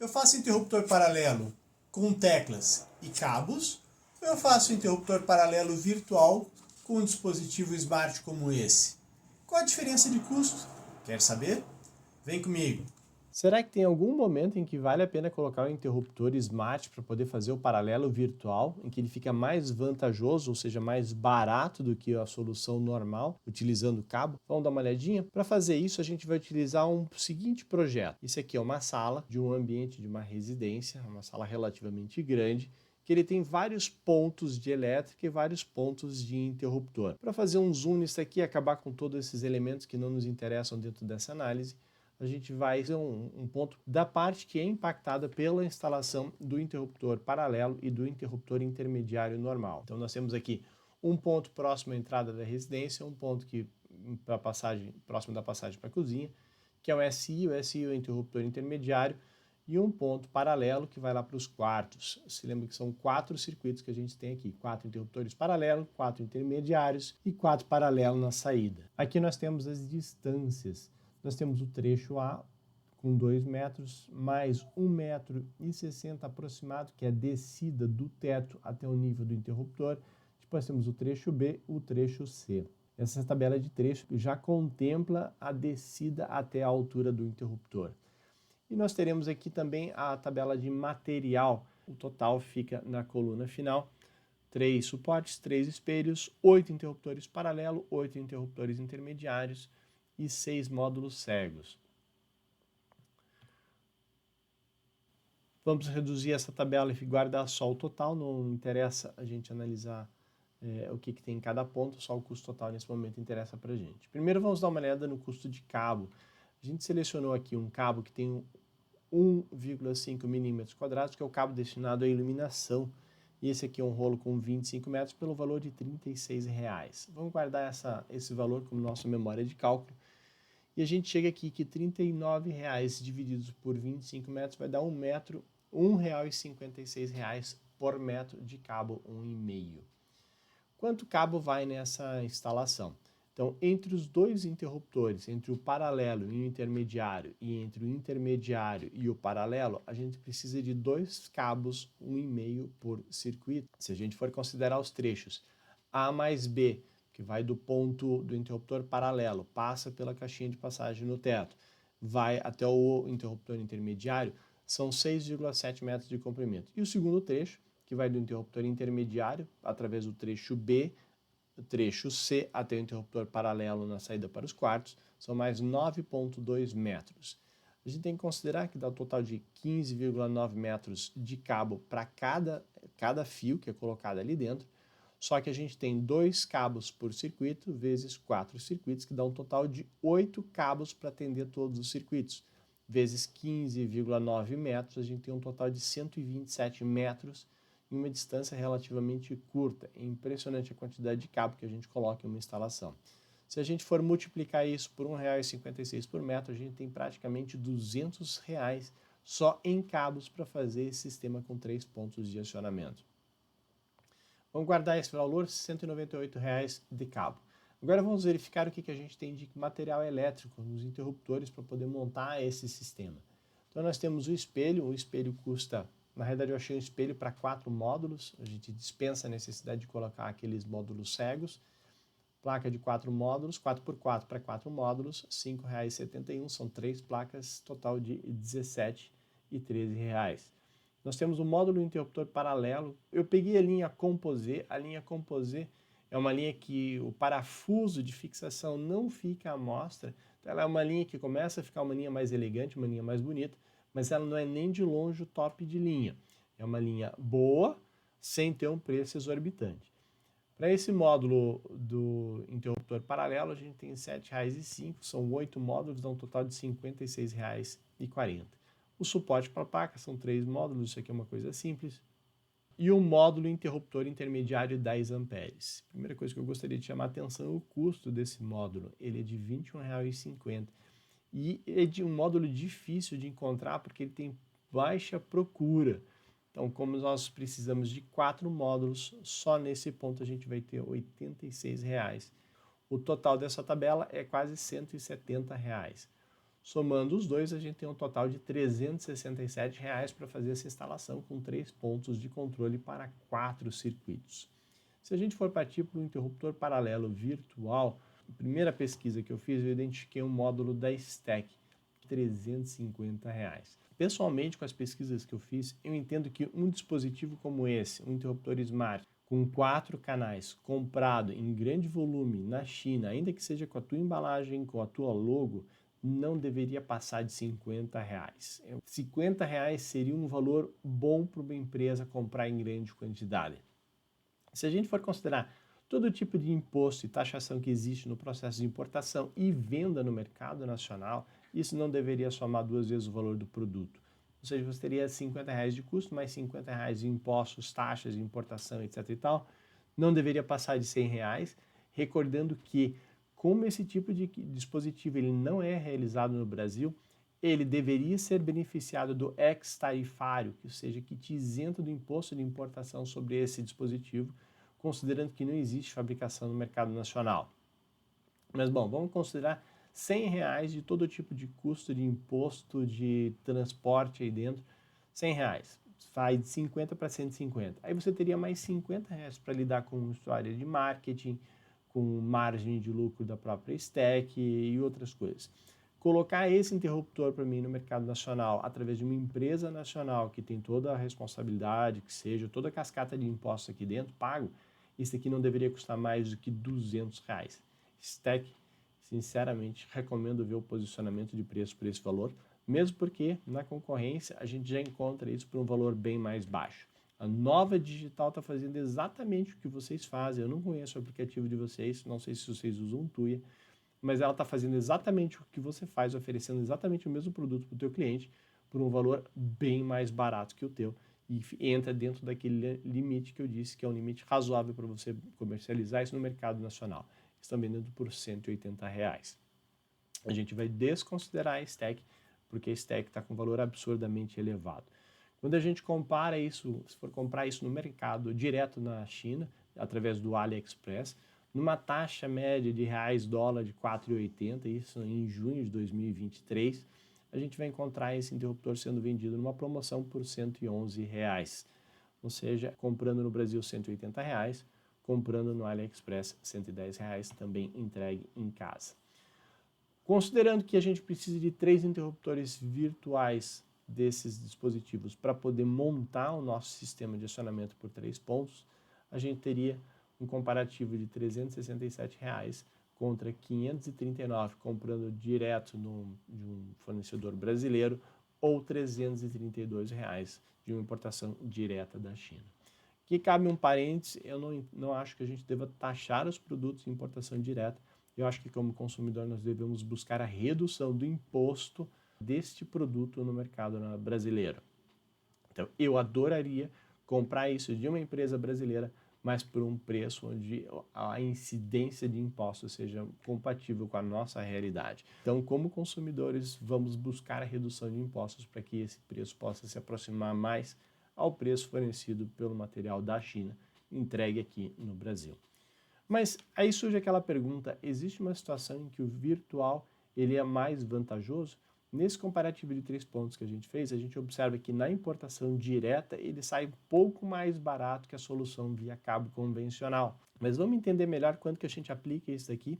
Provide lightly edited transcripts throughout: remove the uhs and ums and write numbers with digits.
Eu faço interruptor paralelo com teclas e cabos, ou eu faço interruptor paralelo virtual com um dispositivo smart como esse? Qual a diferença de custo? Quer saber? Vem comigo! Será que tem algum momento em que vale a pena colocar um interruptor smart para poder fazer o paralelo virtual, em que ele fica mais vantajoso, ou seja, mais barato do que a solução normal, utilizando cabo? Vamos dar uma olhadinha? Para fazer isso, a gente vai utilizar um seguinte projeto. Isso aqui é uma sala de um ambiente de uma residência, uma sala relativamente grande, que ele tem vários pontos de elétrica e vários pontos de interruptor. Para fazer um zoom nisso aqui e acabar com todos esses elementos que não nos interessam dentro dessa análise, a gente vai ter um ponto da parte que é impactada pela instalação do interruptor paralelo e do interruptor intermediário normal. Então nós temos aqui um ponto próximo à entrada da residência, um ponto que para passagem próximo da passagem para a cozinha, que é o SI é o interruptor intermediário, e um ponto paralelo que vai lá para os quartos. Se lembra que são 4 circuitos que a gente tem aqui, 4 interruptores paralelos, 4 intermediários e 4 paralelos na saída. Aqui nós temos as distâncias. Nós temos o trecho A com 2 metros, mais 1,60 m aproximado, que é a descida do teto até o nível do interruptor. Depois temos o trecho B, o trecho C. Essa tabela de trecho já contempla a descida até a altura do interruptor. E nós teremos aqui também a tabela de material. O total fica na coluna final. 3 suportes, 3 espelhos, 8 interruptores paralelos, 8 interruptores intermediários e 6 módulos cegos. Vamos reduzir essa tabela e guardar só o total, não interessa a gente analisar o que tem em cada ponto, só o custo total nesse momento interessa para a gente. Primeiro vamos dar uma olhada no custo de cabo. A gente selecionou aqui um cabo que tem 1,5 milímetros quadrados, que é o cabo destinado à iluminação. E esse aqui é um rolo com 25 metros pelo valor de R$ 36. Vamos guardar esse valor como nossa memória de cálculo. E a gente chega aqui que R$ 39,00 divididos por 25 metros vai dar R$ 1,56 por metro de cabo 1,5. Quanto cabo vai nessa instalação? Então, entre os dois interruptores, entre o paralelo e o intermediário, e entre o intermediário e o paralelo, a gente precisa de 2 cabos 1,5 por circuito. Se a gente for considerar os trechos A mais B, que vai do ponto do interruptor paralelo, passa pela caixinha de passagem no teto, vai até o interruptor intermediário, são 6,7 metros de comprimento. E o segundo trecho, que vai do interruptor intermediário, através do trecho B, o trecho C até o interruptor paralelo na saída para os quartos, são mais 9,2 metros. A gente tem que considerar que dá um total de 15,9 metros de cabo para cada fio que é colocado ali dentro, só que a gente tem 2 cabos por circuito, vezes 4 circuitos, que dá um total de 8 cabos para atender todos os circuitos. Vezes 15,9 metros, a gente tem um total de 127 metros em uma distância relativamente curta. É impressionante a quantidade de cabo que a gente coloca em uma instalação. Se a gente for multiplicar isso por R$ 1,56 por metro, a gente tem praticamente R$ 200 só em cabos para fazer esse sistema com 3 pontos de acionamento. Vamos guardar esse valor, R$ 198 de cabo. Agora vamos verificar o que a gente tem de material elétrico nos interruptores para poder montar esse sistema. Então nós temos o espelho custa, na realidade eu achei um espelho para 4 módulos, a gente dispensa a necessidade de colocar aqueles módulos cegos. Placa de 4 módulos, 4x4 para 4 módulos, R$ 5,71, são 3 placas, total de R$ 17 e R$ 13. Nós temos um módulo interruptor paralelo. Eu peguei a linha Composé. A linha Composé é uma linha que o parafuso de fixação não fica à mostra. Então ela é uma linha que começa a ficar uma linha mais elegante, uma linha mais bonita, mas ela não é nem de longe o top de linha. É uma linha boa, sem ter um preço exorbitante. Para esse módulo do interruptor paralelo, a gente tem R$ 7,05, são 8 módulos, dá um total de R$ 56,40. O suporte para a placa são 3 módulos, isso aqui é uma coisa simples. E o módulo interruptor intermediário 10 amperes. Primeira coisa que eu gostaria de chamar a atenção é o custo desse módulo. Ele é de R$ 21,50. E é de um módulo difícil de encontrar porque ele tem baixa procura. Então, como nós precisamos de 4 módulos, só nesse ponto a gente vai ter R$ 86. O total dessa tabela é quase R$ 170. Somando os dois, a gente tem um total de R$ 367 para fazer essa instalação com 3 pontos de controle para 4 circuitos. Se a gente for partir para o interruptor paralelo virtual, a primeira pesquisa que eu fiz, eu identifiquei um módulo da Stack, R$ 350. Pessoalmente, com as pesquisas que eu fiz, eu entendo que um dispositivo como esse, um interruptor Smart, com 4 canais, comprado em grande volume na China, ainda que seja com a tua embalagem, com a tua logo, não deveria passar de R$ 50. R$ 50 seria um valor bom para uma empresa comprar em grande quantidade. Se a gente for considerar todo tipo de imposto e taxação que existe no processo de importação e venda no mercado nacional, isso não deveria somar 2 vezes o valor do produto. Ou seja, você teria R$ 50 de custo, mais R$ 50 de impostos, taxas de importação, etc. e tal. Não deveria passar de R$ 100, recordando que, como esse tipo de dispositivo ele não é realizado no Brasil, ele deveria ser beneficiado do ex-tarifário, que seja, que te isenta do imposto de importação sobre esse dispositivo, considerando que não existe fabricação no mercado nacional. Mas, bom, vamos considerar R$ 100 de todo tipo de custo de imposto de transporte aí dentro, R$ 100. Vai de 50 para 150. Aí você teria mais R$ 50 para lidar com história de marketing, com margem de lucro da própria Stack e outras coisas. Colocar esse interruptor para mim no mercado nacional através de uma empresa nacional que tem toda a responsabilidade, que seja toda a cascata de impostos aqui dentro, pago, isso aqui não deveria custar mais do que R$ 200. Stack, sinceramente, recomendo ver o posicionamento de preço por esse valor, mesmo porque na concorrência a gente já encontra isso por um valor bem mais baixo. A Nova Digital está fazendo exatamente o que vocês fazem. Eu não conheço o aplicativo de vocês, não sei se vocês usam Tuya, mas ela está fazendo exatamente o que você faz, oferecendo exatamente o mesmo produto para o teu cliente por um valor bem mais barato que o teu e entra dentro daquele limite que eu disse, que é um limite razoável para você comercializar isso no mercado nacional. Estão vendendo por R$ 180. A gente vai desconsiderar a Stack, porque a Stack está com um valor absurdamente elevado. Quando a gente compara isso, se for comprar isso no mercado direto na China, através do AliExpress, numa taxa média de reais-dólar de 4,80, isso em junho de 2023, a gente vai encontrar esse interruptor sendo vendido numa promoção por R$ 111. Ou seja, comprando no Brasil R$ 180, comprando no AliExpress R$ 110, também entregue em casa. Considerando que a gente precisa de 3 interruptores virtuais desses dispositivos para poder montar o nosso sistema de acionamento por 3 pontos, a gente teria um comparativo de R$ 367 contra R$ 539 comprando direto de um fornecedor brasileiro ou R$ 332 de uma importação direta da China. Aqui cabe um parênteses, eu não acho que a gente deva taxar os produtos de importação direta. Eu acho que como consumidor nós devemos buscar a redução do imposto deste produto no mercado brasileiro. Então eu adoraria comprar isso de uma empresa brasileira, mas por um preço onde a incidência de impostos seja compatível com a nossa realidade. Então, como consumidores, vamos buscar a redução de impostos para que esse preço possa se aproximar mais ao preço fornecido pelo material da China, entregue aqui no Brasil. Mas aí surge aquela pergunta, existe uma situação em que o virtual ele é mais vantajoso? Nesse comparativo de 3 pontos que a gente fez, a gente observa que na importação direta ele sai um pouco mais barato que a solução via cabo convencional. Mas vamos entender melhor quanto que a gente aplica isso daqui.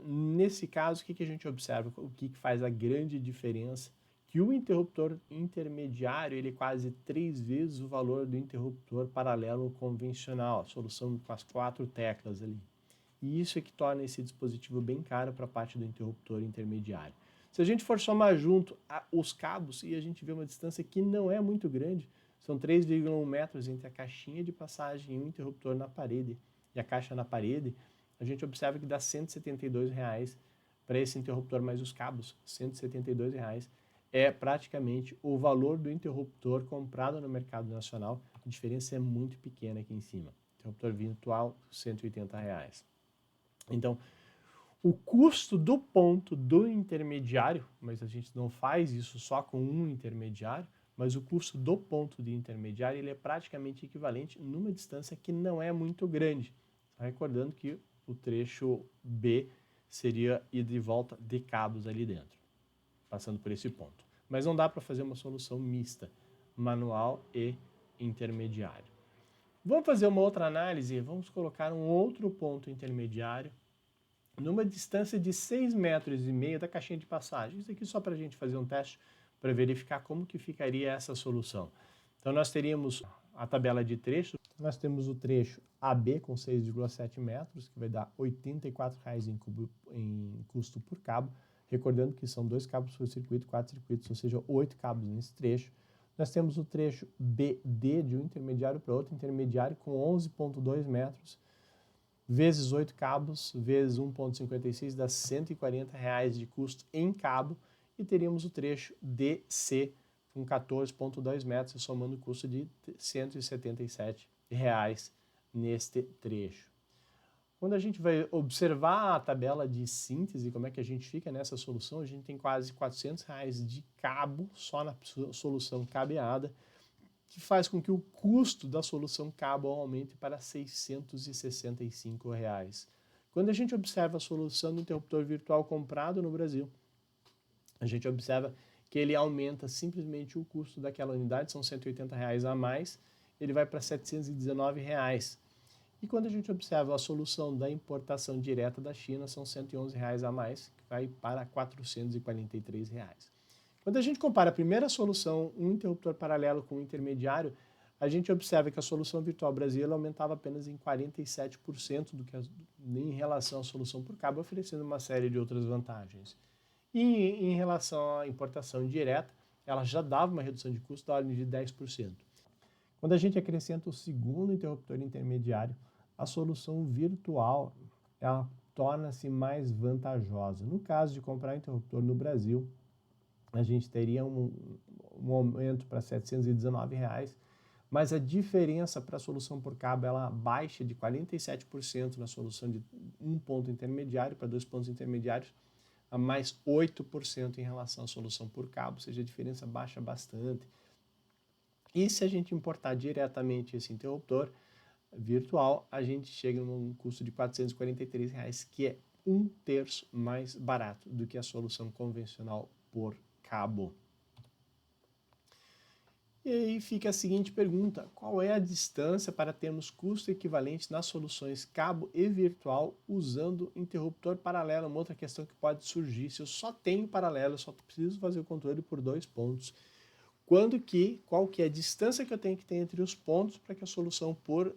Nesse caso, o que a gente observa? O que faz a grande diferença? Que o interruptor intermediário ele é quase 3 vezes o valor do interruptor paralelo convencional, a solução com as 4 teclas ali. E isso é que torna esse dispositivo bem caro para a parte do interruptor intermediário. Se a gente for somar junto os cabos e a gente vê uma distância que não é muito grande, são 3,1 metros entre a caixinha de passagem e o interruptor na parede e a caixa na parede, a gente observa que dá R$ 172 para esse interruptor mais os cabos. R$ 172 é praticamente o valor do interruptor comprado no mercado nacional. A diferença é muito pequena aqui em cima. Interruptor virtual, R$ 180. Então, o custo do ponto do intermediário, mas a gente não faz isso só com um intermediário, mas o custo do ponto de intermediário ele é praticamente equivalente numa distância que não é muito grande. Recordando que o trecho B seria ida e volta de cabos ali dentro. passando por esse ponto. Mas não dá para fazer uma solução mista, manual e intermediário. Vamos fazer uma outra análise, vamos colocar um outro ponto intermediário numa distância de 6,5 metros da caixinha de passagem. Isso aqui só para a gente fazer um teste para verificar como que ficaria essa solução. Então nós teríamos a tabela de trechos, nós temos o trecho AB com 6,7 metros, que vai dar R$ 84,00 em custo por cabo, recordando que são 2 cabos por circuito, 4 circuitos, ou seja, 8 cabos nesse trecho. Nós temos o trecho BD de um intermediário para outro intermediário com 11,2 metros, vezes 8 cabos, vezes 1,56 dá R$ 140,00 de custo em cabo, e teríamos o trecho DC com 14,2 metros, somando o custo de R$ 177,00 neste trecho. Quando a gente vai observar a tabela de síntese, como é que a gente fica nessa solução, a gente tem quase R$ 400,00 de cabo só na solução cabeada, que faz com que o custo da solução cabo aumente para R$ 665,00. Quando a gente observa a solução do interruptor virtual comprado no Brasil, a gente observa que ele aumenta simplesmente o custo daquela unidade, são R$ 180,00 a mais, ele vai para R$ 719,00. E quando a gente observa a solução da importação direta da China, são R$ 111,00 a mais, que vai para R$ 443,00. Quando a gente compara a primeira solução, um interruptor paralelo com um intermediário, a gente observa que a solução virtual brasileira aumentava apenas em 47% em relação à solução por cabo, oferecendo uma série de outras vantagens. E em relação à importação direta, ela já dava uma redução de custo da ordem de 10%. Quando a gente acrescenta o segundo interruptor intermediário, a solução virtual ela torna-se mais vantajosa. No caso de comprar interruptor no Brasil, a gente teria um aumento para R$ 719,00, mas a diferença para a solução por cabo ela baixa de 47% na solução de um ponto intermediário para 2 pontos intermediários, a mais 8% em relação à solução por cabo, ou seja, a diferença baixa bastante. E se a gente importar diretamente esse interruptor virtual, a gente chega num custo de R$ 443,00, que é 1/3 mais barato do que a solução convencional por cabo. E aí fica a seguinte pergunta: qual é a distância para termos custo equivalente nas soluções cabo e virtual usando interruptor paralelo? Uma outra questão que pode surgir: se eu só tenho paralelo, eu só preciso fazer o controle por 2 pontos, qual que é a distância que eu tenho que ter entre os pontos para que a solução por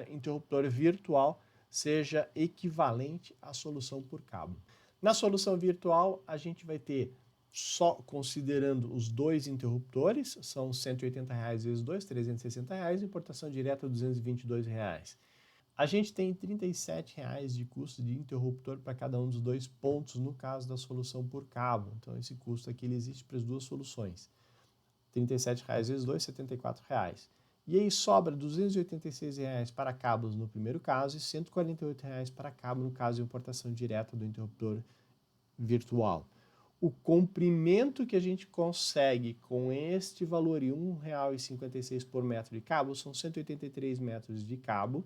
interruptor virtual seja equivalente à solução por cabo? Na solução virtual, a gente vai ter, só considerando os 2 interruptores, são R$ 180,00 vezes 2, R$ 360,00, importação direta R$ 222,00. A gente tem R$ 37,00 de custo de interruptor para cada um dos 2 pontos, no caso da solução por cabo. Então, esse custo aqui ele existe para as duas soluções. R$ 37,00 vezes 2, R$ 74,00. E aí sobra R$ 286,00 para cabos no primeiro caso e R$ 148,00 para cabo no caso de importação direta do interruptor virtual. O comprimento que a gente consegue com este valor e R$ 1,56 por metro de cabo são 183 metros de cabo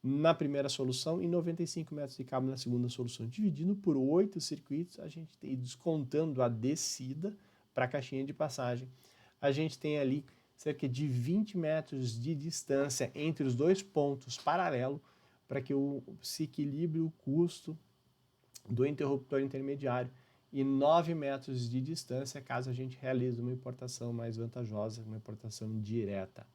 na primeira solução e 95 metros de cabo na segunda solução. Dividindo por 8 circuitos, a gente tem, descontando a descida para a caixinha de passagem, a gente tem ali cerca de 20 metros de distância entre os 2 pontos paralelos para que se equilibre o custo do interruptor intermediário e 9 metros de distância caso a gente realize uma importação mais vantajosa, uma importação direta.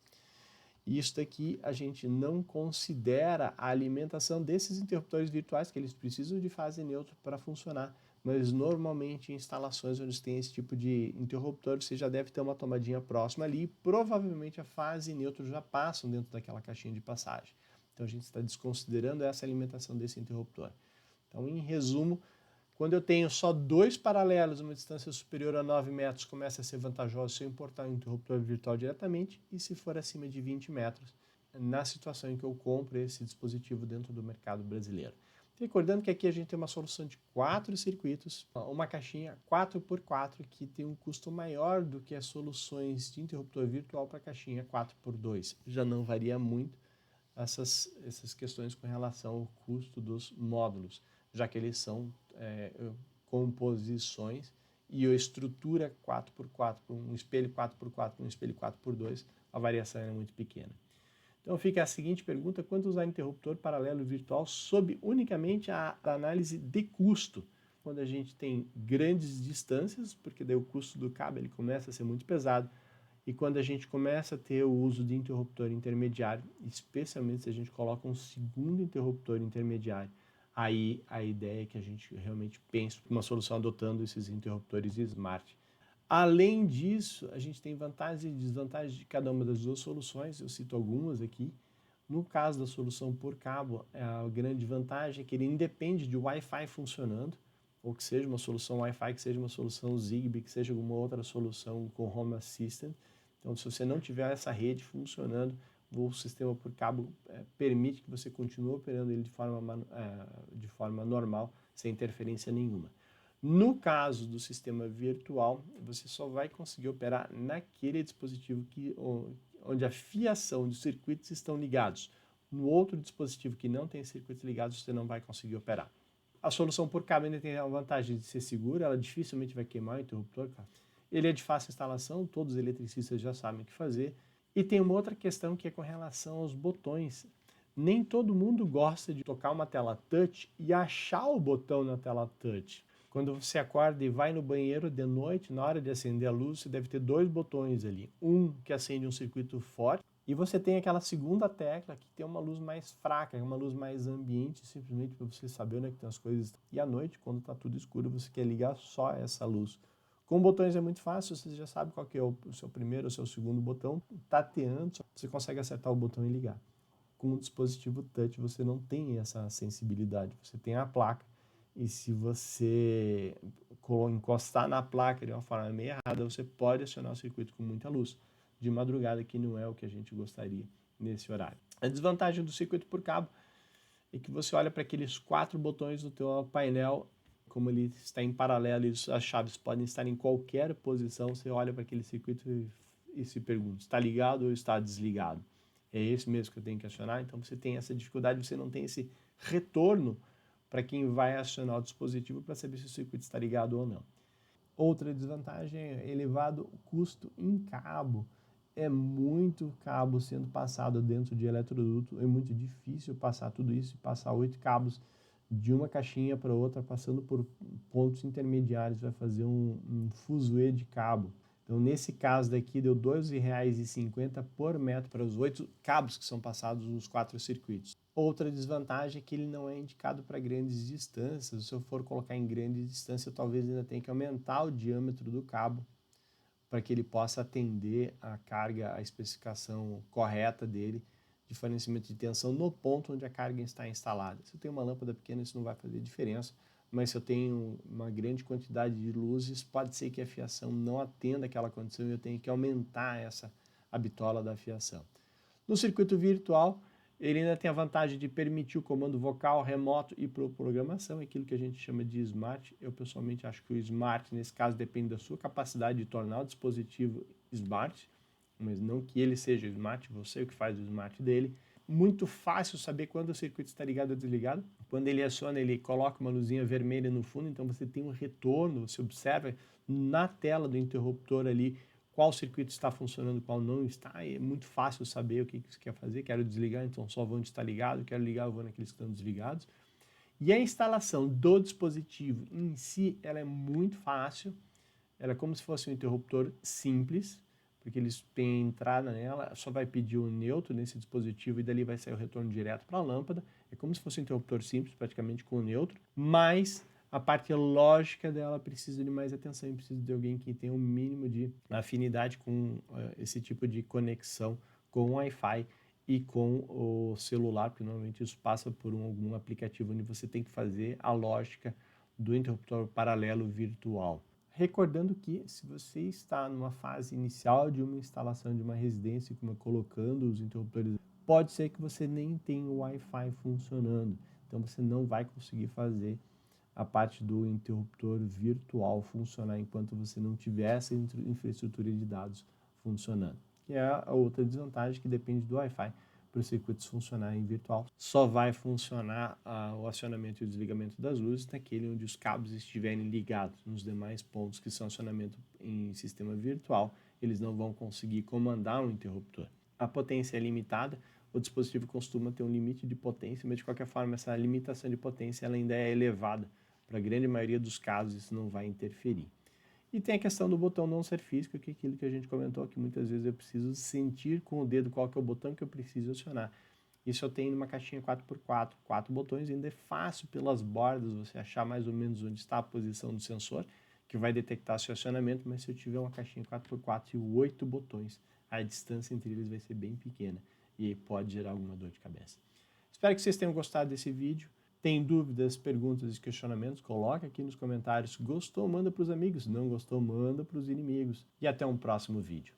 Isso aqui a gente não considera a alimentação desses interruptores virtuais, que eles precisam de fase neutra para funcionar, mas normalmente em instalações onde tem esse tipo de interruptor, você já deve ter uma tomadinha próxima ali e provavelmente a fase neutra já passam dentro daquela caixinha de passagem. Então a gente está desconsiderando essa alimentação desse interruptor. Então, em resumo, quando eu tenho só 2 paralelos, uma distância superior a 9 metros, começa a ser vantajoso se eu importar um interruptor virtual diretamente, e se for acima de 20 metros, na situação em que eu compro esse dispositivo dentro do mercado brasileiro. Recordando que aqui a gente tem uma solução de 4 circuitos, uma caixinha 4x4 que tem um custo maior do que as soluções de interruptor virtual para a caixinha 4x2. Já não varia muito essas questões com relação ao custo dos módulos, já que eles são composições e a estrutura 4x4, um espelho 4x4, um espelho 4x2, a variação é muito pequena. Então fica a seguinte pergunta: quanto usar interruptor paralelo virtual sob unicamente a análise de custo? Quando a gente tem grandes distâncias, porque daí o custo do cabo ele começa a ser muito pesado, e quando a gente começa a ter o uso de interruptor intermediário, especialmente se a gente coloca um segundo interruptor intermediário, aí a ideia é que a gente realmente pense uma solução adotando esses interruptores smart. Além disso, a gente tem vantagens e desvantagens de cada uma das duas soluções, eu cito algumas aqui. No caso da solução por cabo, a grande vantagem é que ele independe de Wi-Fi funcionando, ou que seja uma solução Wi-Fi, que seja uma solução Zigbee, que seja alguma outra solução com Home Assistant. Então, se você não tiver essa rede funcionando, o sistema por cabo permite que você continue operando ele de forma normal, sem interferência nenhuma. No caso do sistema virtual, você só vai conseguir operar naquele dispositivo onde a fiação dos circuitos estão ligados. No outro dispositivo que não tem circuitos ligados, você não vai conseguir operar. A solução por cabo ainda tem a vantagem de ser segura, ela dificilmente vai queimar o interruptor. Ele é de fácil instalação, todos os eletricistas já sabem o que fazer. E tem uma outra questão que é com relação aos botões. Nem todo mundo gosta de tocar uma tela touch e achar o botão na tela touch. Quando você acorda e vai no banheiro de noite, na hora de acender a luz, você deve ter dois botões ali. Um que acende um circuito forte e você tem aquela segunda tecla que tem uma luz mais fraca, uma luz mais ambiente, simplesmente para você saber onde é que tem as coisas. E à noite, quando está tudo escuro, você quer ligar só essa luz. Com botões é muito fácil, você já sabe qual que é o seu primeiro ou seu segundo botão. Tateando, você consegue acertar o botão e ligar. Com o dispositivo touch, você não tem essa sensibilidade. Você tem a placa. E se você encostar na placa de uma forma meio errada, você pode acionar o circuito com muita luz. De madrugada, que não é o que a gente gostaria nesse horário. A desvantagem do circuito por cabo é que você olha para aqueles 4 botões do teu painel, como ele está em paralelo e as chaves podem estar em qualquer posição, você olha para aquele circuito e se pergunta, está ligado ou está desligado? É esse mesmo que eu tenho que acionar? Então você tem essa dificuldade, você não tem esse retorno para quem vai acionar o dispositivo para saber se o circuito está ligado ou não. Outra desvantagem é elevado custo em cabo. É muito cabo sendo passado dentro de eletroduto, é muito difícil passar tudo isso, passar 8 cabos de uma caixinha para outra, passando por pontos intermediários, vai fazer um fuzuê de cabo. Então, nesse caso daqui, deu R$ 12,50 por metro para os 8 cabos que são passados nos 4 circuitos. Outra desvantagem é que ele não é indicado para grandes distâncias. Se eu for colocar em grande distância, talvez ainda tenha que aumentar o diâmetro do cabo para que ele possa atender a carga, a especificação correta dele de fornecimento de tensão no ponto onde a carga está instalada. Se eu tenho uma lâmpada pequena, isso não vai fazer diferença, mas se eu tenho uma grande quantidade de luzes, pode ser que a fiação não atenda aquela condição e eu tenho que aumentar a bitola da fiação. No circuito virtual, ele ainda tem a vantagem de permitir o comando vocal remoto e por programação, aquilo que a gente chama de smart. Eu pessoalmente acho que o smart, nesse caso, depende da sua capacidade de tornar o dispositivo smart, mas não que ele seja smart, você é o que faz o smart dele. Muito fácil saber quando o circuito está ligado ou desligado. Quando ele aciona, ele coloca uma luzinha vermelha no fundo, então você tem um retorno, você observa na tela do interruptor ali qual circuito está funcionando, qual não está. É muito fácil saber o que você quer fazer. Quero desligar, então só vou onde está ligado. Quero ligar, eu vou naqueles que estão desligados. E a instalação do dispositivo em si, ela é muito fácil. Ela é como se fosse um interruptor simples, porque eles têm a entrada nela, só vai pedir o neutro nesse dispositivo e dali vai sair o retorno direto para a lâmpada. É como se fosse um interruptor simples, praticamente com o neutro, mas a parte lógica dela precisa de mais atenção e precisa de alguém que tenha um mínimo de afinidade com esse tipo de conexão com o Wi-Fi e com o celular, porque normalmente isso passa por algum aplicativo onde você tem que fazer a lógica do interruptor paralelo virtual. Recordando que se você está numa fase inicial de uma instalação de uma residência, como colocando os interruptores, pode ser que você nem tenha o Wi-Fi funcionando, então você não vai conseguir fazer a parte do interruptor virtual funcionar enquanto você não tiver essa infraestrutura de dados funcionando. Que é a outra desvantagem que depende do Wi-Fi para os circuitos funcionarem virtual. Só vai funcionar o acionamento e o desligamento das luzes naquele onde os cabos estiverem ligados. Nos demais pontos que são acionamento em sistema virtual, eles não vão conseguir comandar um interruptor. A potência é limitada, o dispositivo costuma ter um limite de potência, mas de qualquer forma essa limitação de potência ela ainda é elevada. Para a grande maioria dos casos isso não vai interferir. E tem a questão do botão não ser físico, que é aquilo que a gente comentou, que muitas vezes eu preciso sentir com o dedo qual que é o botão que eu preciso acionar. Isso eu tenho numa caixinha 4x4, 4 botões, ainda é fácil pelas bordas você achar mais ou menos onde está a posição do sensor, que vai detectar seu acionamento, mas se eu tiver uma caixinha 4x4 e 8 botões, a distância entre eles vai ser bem pequena e aí pode gerar alguma dor de cabeça. Espero que vocês tenham gostado desse vídeo. Tem dúvidas, perguntas e questionamentos? Coloca aqui nos comentários. Gostou? Manda para os amigos. Não gostou? Manda para os inimigos. E até um próximo vídeo.